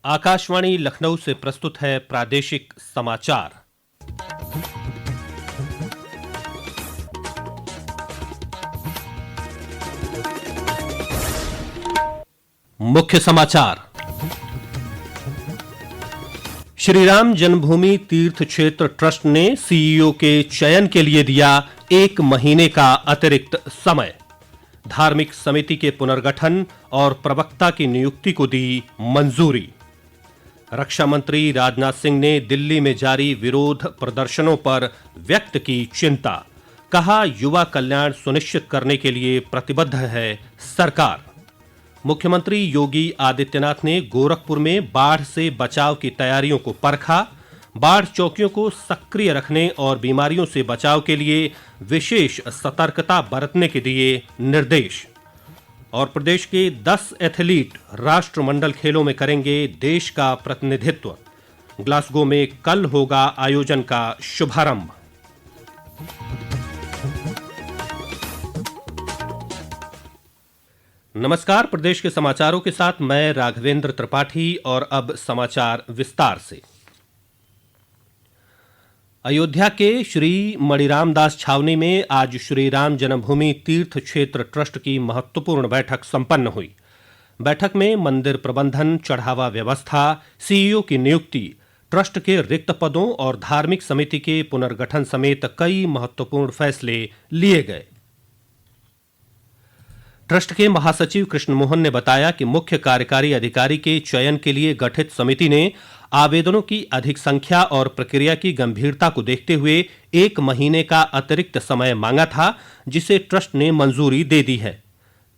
आकाशवाणी लखनऊ से प्रस्तुत है प्रादेशिक समाचार। मुख्य समाचार। श्री राम जन्मभूमि तीर्थ क्षेत्र ट्रस्ट ने सीईओ के चयन के लिए दिया 1 महीने का अतिरिक्त समय। धार्मिक समिति के पुनर्गठन और प्रवक्ता की नियुक्ति को दी मंजूरी। रक्षा मंत्री राजनाथ सिंह ने दिल्ली में जारी विरोध प्रदर्शनों पर व्यक्त की चिंता। कहा, युवा कल्याण सुनिश्चित करने के लिए प्रतिबद्ध है सरकार। मुख्यमंत्री योगी आदित्यनाथ ने गोरखपुर में बाढ़ से बचाव की तैयारियों को परखा। बाढ़ चौकियों को सक्रिय रखने और बीमारियों से बचाव के लिए विशेष सतर्कता बरतने के दिए निर्देश। और प्रदेश के 10 एथलीट राष्ट्रमंडल खेलों में करेंगे देश का प्रतिनिधित्व। ग्लासगो में कल होगा आयोजन का शुभारंभ। नमस्कार, प्रदेश के समाचारों के साथ मैं राघवेंद्र त्रिपाठी। और अब समाचार विस्तार से। अयोध्या के श्री मणिराम दास छावनी में आज श्री राम जन्मभूमि तीर्थ क्षेत्र ट्रस्ट की महत्वपूर्ण बैठक संपन्न हुई। बैठक में मंदिर प्रबंधन, चढ़ावा व्यवस्था, सीईओ की नियुक्ति, ट्रस्ट के रिक्त पदों और धार्मिक समिति के पुनर्गठन समेत कई महत्वपूर्ण फैसले लिए गए। ट्रस्ट के महासचिव कृष्ण मोहन ने बताया कि मुख्य कार्यकारी अधिकारी के चयन के लिए गठित समिति ने आवेदनों की अधिक संख्या और प्रक्रिया की गंभीरता को देखते हुए 1 महीने का अतिरिक्त समय मांगा था, जिसे ट्रस्ट ने मंजूरी दे दी है।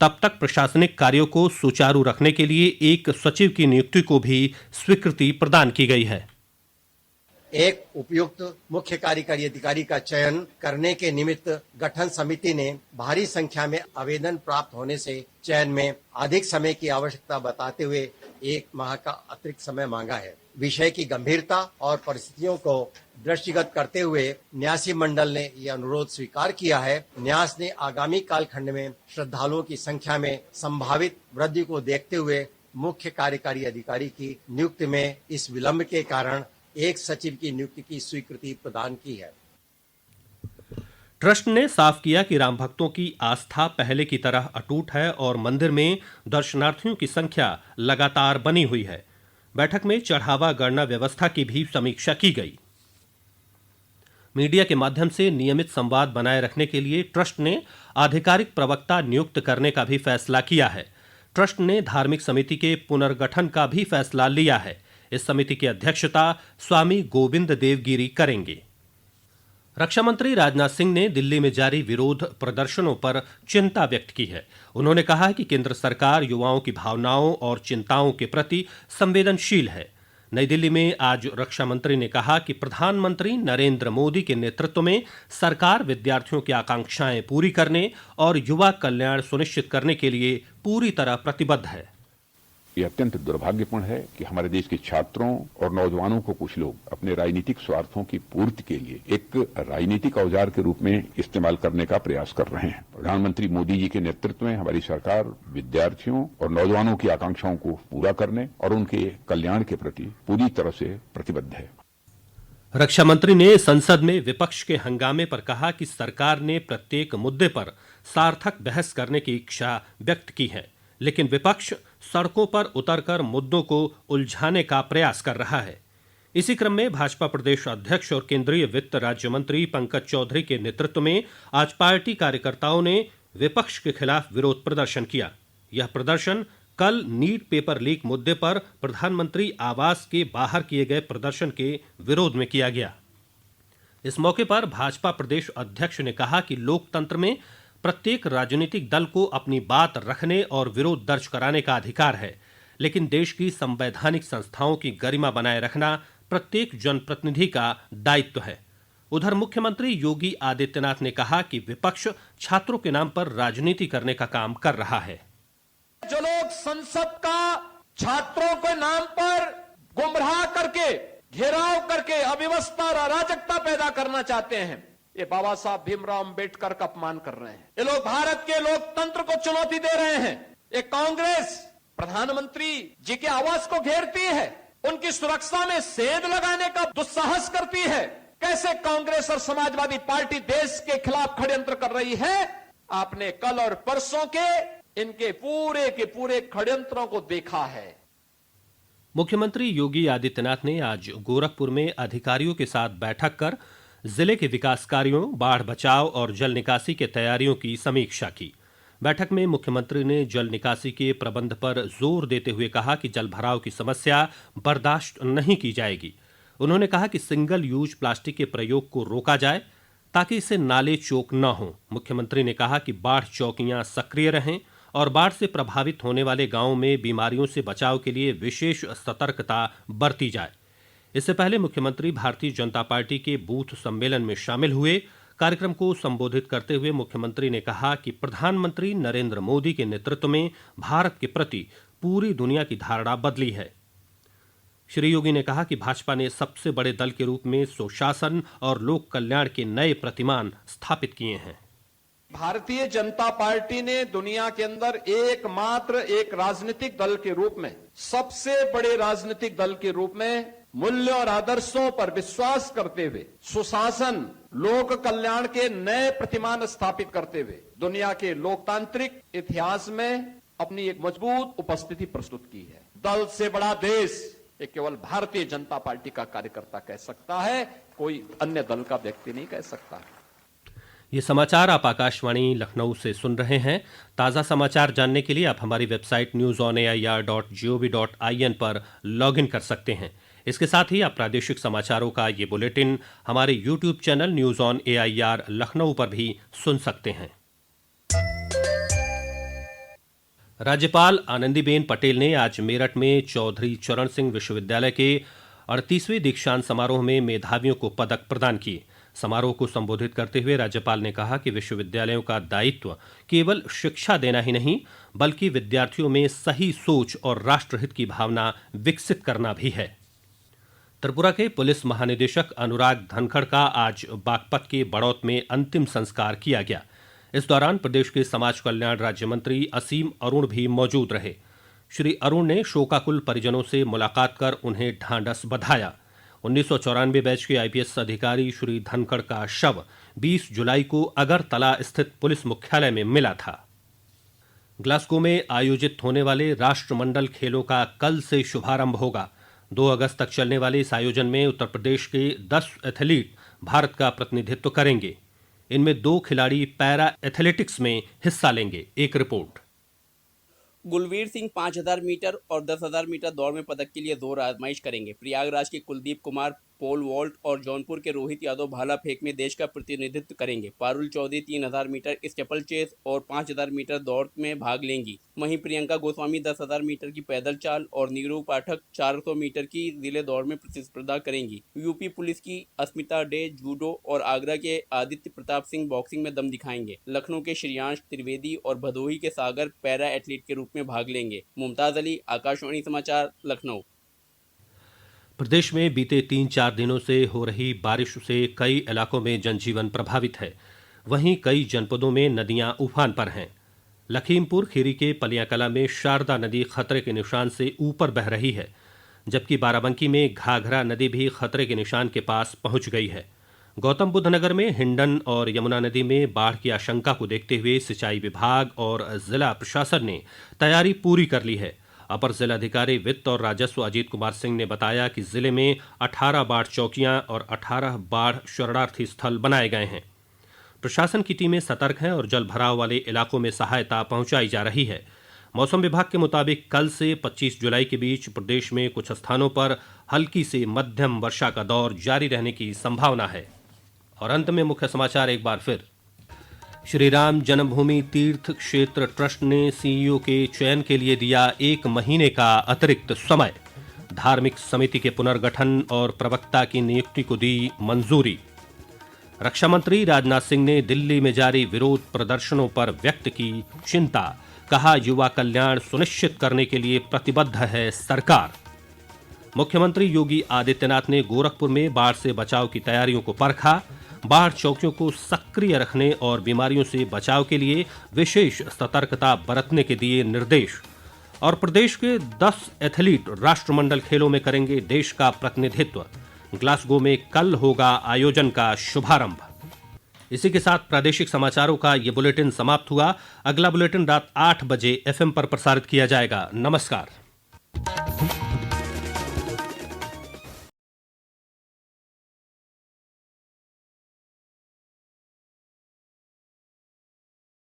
तब तक प्रशासनिक कार्यों को सुचारू रखने के लिए एक सचिव की नियुक्ति को भी स्वीकृति प्रदान की गई है। एक उपयुक्त मुख्य कार्यकारी अधिकारी का चयन करने के निमित्त गठन समिति ने भारी संख्या में आवेदन प्राप्त होने से चयन में अधिक समय की आवश्यकता बताते हुए 1 माह का अतिरिक्त समय मांगा है। विषय की गंभीरता और परिस्थितियों को दृष्टिगत करते हुए न्यासी मंडल ने यह अनुरोध स्वीकार किया है। न्यास ने आगामी कालखंड में श्रद्धालुओं की संख्या में संभावित वृद्धि को देखते हुए मुख्य कार्यकारी अधिकारी की नियुक्ति में इस विलंब के कारण एक सचिव की नियुक्ति की स्वीकृति प्रदान की है। ट्रस्ट ने साफ किया कि राम भक्तों की आस्था पहले की तरह अटूट है और मंदिर में दर्शनार्थियों की संख्या लगातार बनी हुई है। बैठक में चढ़ावा गणना व्यवस्था की भी समीक्षा की गई। मीडिया के माध्यम से नियमित संवाद बनाए रखने के लिए ट्रस्ट ने आधिकारिक प्रवक्ता नियुक्त करने का भी फैसला किया है। ट्रस्ट ने धार्मिक समिति के पुनर्गठन का भी फैसला लिया है। इस समिति की अध्यक्षता स्वामी गोविंद देवगिरी करेंगे। रक्षा मंत्री राजनाथ सिंह ने दिल्ली में जारी विरोध प्रदर्शनों पर चिंता व्यक्त की है। उन्होंने कहा कि केंद्र सरकार युवाओं की भावनाओं और चिंताओं के प्रति संवेदनशील है। नई दिल्ली में आज रक्षा मंत्री ने कहा कि प्रधानमंत्री नरेंद्र मोदी के नेतृत्व में सरकार विद्यार्थियों की आकांक्षाएं पूरी करने और युवा कल्याण सुनिश्चित करने के लिए पूरी तरह प्रतिबद्ध है। ये अत्यंत दुर्भाग्यपूर्ण है कि हमारे देश के छात्रों और नौजवानों को कुछ लोग अपने राजनीतिक स्वार्थों की पूर्ति के लिए एक राजनीतिक औजार के रूप में इस्तेमाल करने का प्रयास कर रहे हैं। प्रधानमंत्री मोदी जी के नेतृत्व में हमारी सरकार विद्यार्थियों और नौजवानों की आकांक्षाओं को पूरा करने और उनके कल्याण के प्रति पूरी तरह से प्रतिबद्ध है। रक्षा मंत्री ने संसद में विपक्ष के हंगामे पर कहा कि सरकार ने प्रत्येक मुद्दे पर सार्थक बहस करने की इच्छा व्यक्त की है, लेकिन विपक्ष सड़कों पर उतरकर मुद्दों को उलझाने का प्रयास कर रहा है। इसी क्रम में भाजपा प्रदेश अध्यक्ष और केंद्रीय वित्त राज्य मंत्री पंकज चौधरी के नेतृत्व में आज पार्टी कार्यकर्ताओं ने विपक्ष के खिलाफ विरोध प्रदर्शन किया। यह प्रदर्शन कल नीट पेपर लीक मुद्दे पर प्रधानमंत्री आवास के बाहर किए गए प्रदर्शन के विरोध में किया गया। इस मौके पर भाजपा प्रदेश अध्यक्ष ने कहा कि लोकतंत्र में प्रत्येक राजनीतिक दल को अपनी बात रखने और विरोध दर्ज कराने का अधिकार है, लेकिन देश की संवैधानिक संस्थाओं की गरिमा बनाए रखना प्रत्येक जनप्रतिनिधि का दायित्व है। उधर मुख्यमंत्री योगी आदित्यनाथ ने कहा कि विपक्ष छात्रों के नाम पर राजनीति करने का काम कर रहा है। जो लोग संसद का छात्रों के नाम पर गुमराह करके, घेराव करके अव्यवस्था और अराजकता पैदा करना चाहते हैं, ये बाबा साहब भीमराव अंबेडकर का अपमान कर रहे हैं। ये लोग भारत के लोकतंत्र को चुनौती दे रहे हैं। ये कांग्रेस प्रधानमंत्री जी के आवास को घेरती है, उनकी सुरक्षा में सेंध लगाने का दुस्साहस करती है। कैसे कांग्रेस और समाजवादी पार्टी देश के खिलाफ षड्यंत्र कर रही है, आपने कल और परसों के इनके पूरे के पूरे षड्यंत्रों को देखा है। मुख्यमंत्री योगी आदित्यनाथ ने आज गोरखपुर में अधिकारियों के साथ बैठक कर जिले के विकास कार्यों, बाढ़ बचाव और जल निकासी के तैयारियों की समीक्षा की। बैठक में मुख्यमंत्री ने जल निकासी के प्रबंध पर जोर देते हुए कहा कि जल भराव की समस्या बर्दाश्त नहीं की जाएगी। उन्होंने कहा कि सिंगल यूज प्लास्टिक के प्रयोग को रोका जाए ताकि इससे नाले चौक न हों। मुख्यमंत्री ने कहा कि बाढ़ चौकियां सक्रिय रहें और बाढ़ से प्रभावित होने वाले गांवों में बीमारियों से बचाव के लिए विशेष सतर्कता बरती जाए। इससे पहले मुख्यमंत्री भारतीय जनता पार्टी के बूथ सम्मेलन में शामिल हुए। कार्यक्रम को संबोधित करते हुए मुख्यमंत्री ने कहा कि प्रधानमंत्री नरेंद्र मोदी के नेतृत्व में भारत के प्रति पूरी दुनिया की धारणा बदली है। श्री योगी ने कहा कि भाजपा ने सबसे बड़े दल के रूप में सुशासन और लोक कल्याण के नए प्रतिमान स्थापित किए हैं। भारतीय जनता पार्टी ने दुनिया के अंदर एकमात्र एक राजनीतिक दल के रूप में, सबसे बड़े राजनीतिक दल के रूप में मूल्यों और आदर्शों पर विश्वास करते हुए, सुशासन, लोक कल्याण के नए प्रतिमान स्थापित करते हुए दुनिया के लोकतांत्रिक इतिहास में अपनी एक मजबूत उपस्थिति प्रस्तुत की है। दल से बड़ा देश ये केवल भारतीय जनता पार्टी का कार्यकर्ता कह सकता है, कोई अन्य दल का व्यक्ति नहीं कह सकता। ये समाचार आप आकाशवाणी लखनऊ से सुन रहे हैं। ताज़ा समाचार जानने के लिए आप हमारी वेबसाइट newsonair.gov.in पर लॉगिन कर सकते हैं। इसके साथ ही आप प्रादेशिक समाचारों का ये बुलेटिन हमारे YouTube channel news on AIR Lucknow पर भी सुन सकते हैं। राज्यपाल आनंदीबेन पटेल ने आज मेरठ में चौधरी चरण सिंह विश्वविद्यालय के 38वें दीक्षांत समारोह में मेधावियों को पदक प्रदान किए। समारोह को संबोधित करते हुए राज्यपाल ने कहा कि विश्वविद्यालयों का दायित्व केवल शिक्षा देना ही नहीं, बल्कि विद्यार्थियों में सही सोच और राष्ट्रहित की भावना विकसित करना भी है। त्रिपुरा के पुलिस महानिदेशक अनुराग धनखड़ का आज बागपत के बड़ौत में अंतिम संस्कार किया गया। इस दौरान प्रदेश के समाज कल्याण राज्य मंत्री असीम अरुण भी मौजूद रहे। श्री अरुण ने शोकाकुल परिजनों से मुलाकात कर उन्हें ढांढस बधाया। 1994 बैच के IPS अधिकारी श्री धनखड़ का शव 20 जुलाई को अगरतला स्थित पुलिस मुख्यालय में मिला था। ग्लासगो में आयोजित होने वाले राष्ट्रमंडल खेलों का कल से शुभारंभ होगा। 2 अगस्त तक चलने वाले इस आयोजन में उत्तर प्रदेश के 10 एथलीट भारत का प्रतिनिधित्व करेंगे। इनमें 2 खिलाड़ी पैरा एथलेटिक्स में हिस्सा लेंगे। एक रिपोर्ट। गुलवीर सिंह 5000 मीटर और 10,000 मीटर दौड़ में पदक के लिए 2 आजमाइश करेंगे। प्रयागराज के कुलदीप कुमार पोल वॉल्ट और जौनपुर के रोहित यादव भाला फेंक में देश का प्रतिनिधित्व करेंगे। Parul Chaudhary 3000 metre steeplechase और 5000 मीटर दौड़ में भाग लेंगी। वहीं प्रियंका गोस्वामी 10,000 मीटर की पैदल चाल और नीरू पाठक 400 मीटर की रिले दौड़ में प्रतिस्पर्धा करेंगी। यूपी पुलिस की अस्मिता डे जूडो और आगरा के आदित्य प्रताप सिंह बॉक्सिंग में दम दिखाएंगे। लखनऊ के श्रेयांश त्रिवेदी और भदोही के सागर पैरा एथलीट के रूप में भाग लेंगे। मुमताज अली, आकाशवाणी समाचार, लखनऊ। प्रदेश में बीते 3-4 दिनों से हो रही बारिश से कई इलाकों में जनजीवन प्रभावित है। वहीं कई जनपदों में नदियां उफान पर हैं। लखीमपुर खीरी के पलियाकला में शारदा नदी खतरे के निशान से ऊपर बह रही है, जबकि बाराबंकी में घाघरा नदी भी खतरे के निशान के पास पहुंच गई है। गौतम बुद्ध नगर में हिंडन और यमुना नदी में बाढ़ की आशंका को देखते हुए सिंचाई विभाग और जिला प्रशासन ने तैयारी पूरी कर ली है। अपर जिलाधिकारी वित्त और राजस्व अजीत कुमार सिंह ने बताया कि जिले में 18 बाढ़ चौकियां और 18 बाढ़ शरणार्थी स्थल बनाए गए हैं। प्रशासन की टीमें सतर्क हैं और जल भराव वाले इलाकों में सहायता पहुंचाई जा रही है। मौसम विभाग के मुताबिक कल से 25 जुलाई के बीच प्रदेश में कुछ स्थानों पर हल्की से मध्यम वर्षा का दौर जारी रहने की संभावना है। और अंत में मुख्य समाचार एक बार फिर। श्री राम जन्मभूमि तीर्थ क्षेत्र ट्रस्ट ने CEO के चयन के लिए दिया 1 महीने का अतिरिक्त समय। धार्मिक समिति के पुनर्गठन और प्रवक्ता की नियुक्ति को दी मंजूरी। रक्षा मंत्री राजनाथ सिंह ने दिल्ली में जारी विरोध प्रदर्शनों पर व्यक्त की चिंता। कहा, युवा कल्याण सुनिश्चित करने के लिए प्रतिबद्ध है सरकार। मुख्यमंत्री योगी आदित्यनाथ ने गोरखपुर में बाढ़ से बचाव की तैयारियों को परखा। बाढ़ चौकियों को सक्रिय रखने और बीमारियों से बचाव के लिए विशेष सतर्कता बरतने के दिए निर्देश। और प्रदेश के 10 एथलीट राष्ट्रमंडल खेलों में करेंगे देश का प्रतिनिधित्व। ग्लासगो में कल होगा आयोजन का शुभारंभ। इसी के साथ प्रादेशिक समाचारों का ये बुलेटिन समाप्त हुआ। अगला बुलेटिन रात 8 बजे FM पर प्रसारित किया जाएगा। नमस्कार।